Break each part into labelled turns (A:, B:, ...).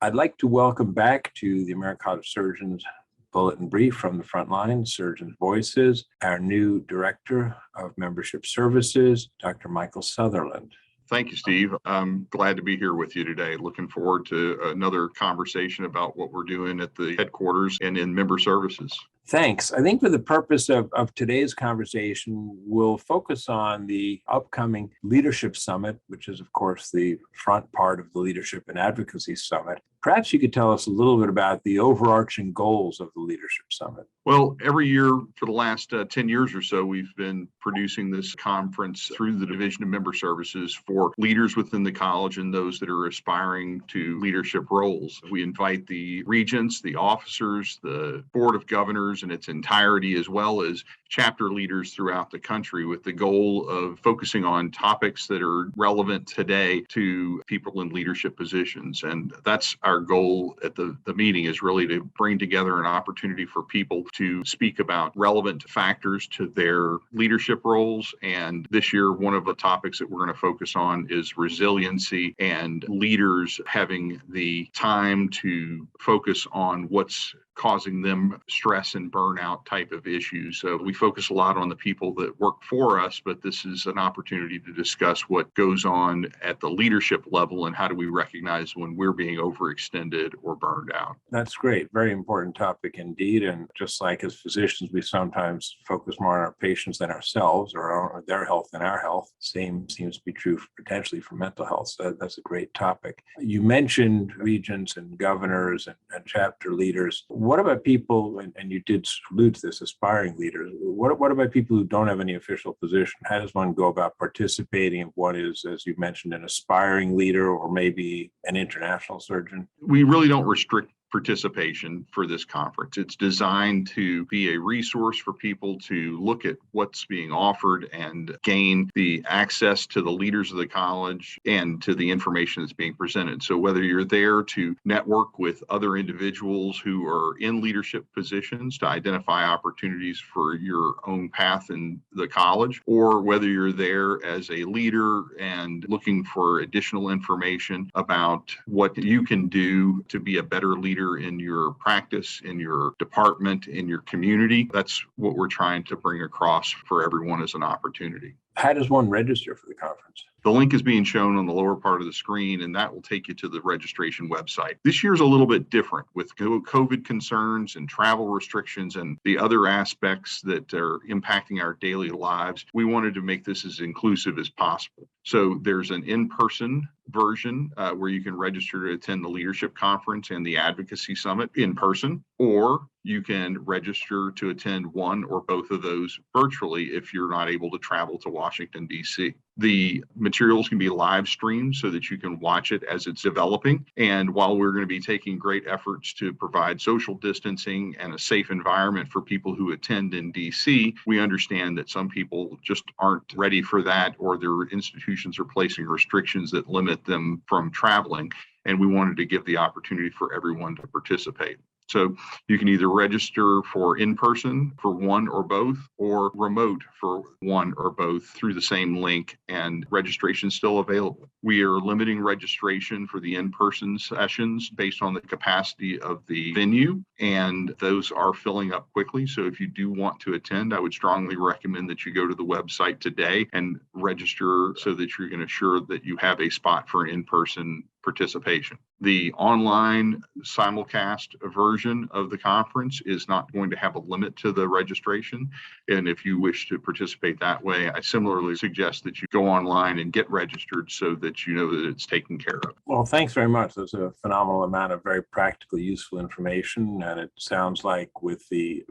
A: I'd like to welcome back to the American College of Surgeons Bulletin Brief from the front line, Surgeons' Voices, our new Director of Membership Services, Dr. Michael Sutherland.
B: Thank you, Steve. I'm glad to be here with you today. Looking forward to another conversation about what we're doing at the headquarters and in member services.
A: Thanks. I think for the purpose of today's conversation, we'll focus on the upcoming Leadership Summit, which is, of course, the front part of the Leadership and Advocacy Summit. Perhaps you could tell us a little bit about the overarching goals of the Leadership Summit.
B: Well, every year for the last 10 years or so, we've been producing this conference through the Division of Member Services for leaders within the college and those that are aspiring to leadership roles. We invite the regents, the officers, the Board of Governors in its entirety, as well as chapter leaders throughout the country, with the goal of focusing on topics that are relevant today to people in leadership positions. And that's our goal at the meeting, is really to bring together an opportunity for people to speak about relevant factors to their leadership roles. And this year, one of the topics that we're going to focus on is resiliency, and leaders having the time to focus on what's causing them stress and burnout type of issues. So we focus a lot on the people that work for us, but this is an opportunity to discuss what goes on at the leadership level and how do we recognize when we're being overextended or burned out.
A: That's great. Very important topic indeed. And just like as physicians, we sometimes focus more on our patients than ourselves, or their health than our health. Same seems to be true potentially for mental health. So that's a great topic. You mentioned regents and governors and chapter leaders. What about people, and you did allude to this, aspiring leaders, what about people who don't have any official position? How does one go about participating if one is, as you mentioned, an aspiring leader or maybe an international surgeon?
B: We really don't restrict participation for this conference. It's designed to be a resource for people to look at what's being offered and gain the access to the leaders of the college and to the information that's being presented. So whether you're there to network with other individuals who are in leadership positions to identify opportunities for your own path in the college, or whether you're there as a leader and looking for additional information about what you can do to be a better leader in your practice, in your department, in your community. That's what we're trying to bring across for everyone as an opportunity.
A: How does one register for the conference?
B: The link is being shown on the lower part of the screen, and that will take you to the registration website. This year's a little bit different with COVID concerns and travel restrictions and the other aspects that are impacting our daily lives. We wanted to make this as inclusive as possible. So there's an in-person version where you can register to attend the Leadership Conference and the Advocacy Summit in person, or you can register to attend one or both of those virtually if you're not able to travel to Washington, D.C. The materials can be live streamed so that you can watch it as it's developing. And while we're going to be taking great efforts to provide social distancing and a safe environment for people who attend in DC, we understand that some people just aren't ready for that, or their institutions are placing restrictions that limit them from traveling. And we wanted to give the opportunity for everyone to participate. So you can either register for in-person for one or both, or remote for one or both through the same link, and registration is still available. We are limiting registration for the in-person sessions based on the capacity of the venue, and those are filling up quickly. So if you do want to attend, I would strongly recommend that you go to the website today and register so that you can ensure that you have a spot for an in-person participation. The online simulcast version of the conference is not going to have a limit to the registration. And if you wish to participate that way, I similarly suggest that you go online and get registered so that you know that it's taken care of.
A: Well, thanks very much. There's a phenomenal amount of very practical, useful information. And it sounds like with the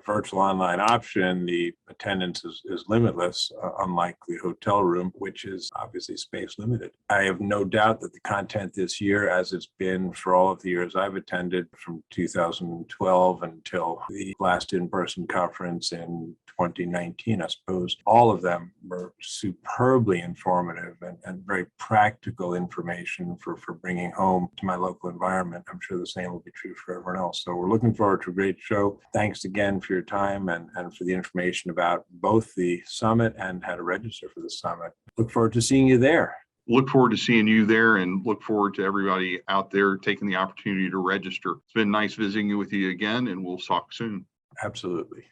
A: virtual online option, the attendance is limitless, unlike the hotel room, which is obviously space limited. I have no doubt that the content this year, as it's been for all of the years I've attended from 2012 until the last in-person conference in 2019, I suppose, all of them were superbly informative and very practical information for bringing home to my local environment. I'm sure the same will be true for everyone else. So we're looking forward to a great show. Thanks again for your time and for the information about both the summit and how to register for the summit. Look forward to seeing you there.
B: Look forward to seeing you there and look forward to everybody out there taking the opportunity to register. It's been nice visiting with you again, and we'll talk soon.
A: Absolutely.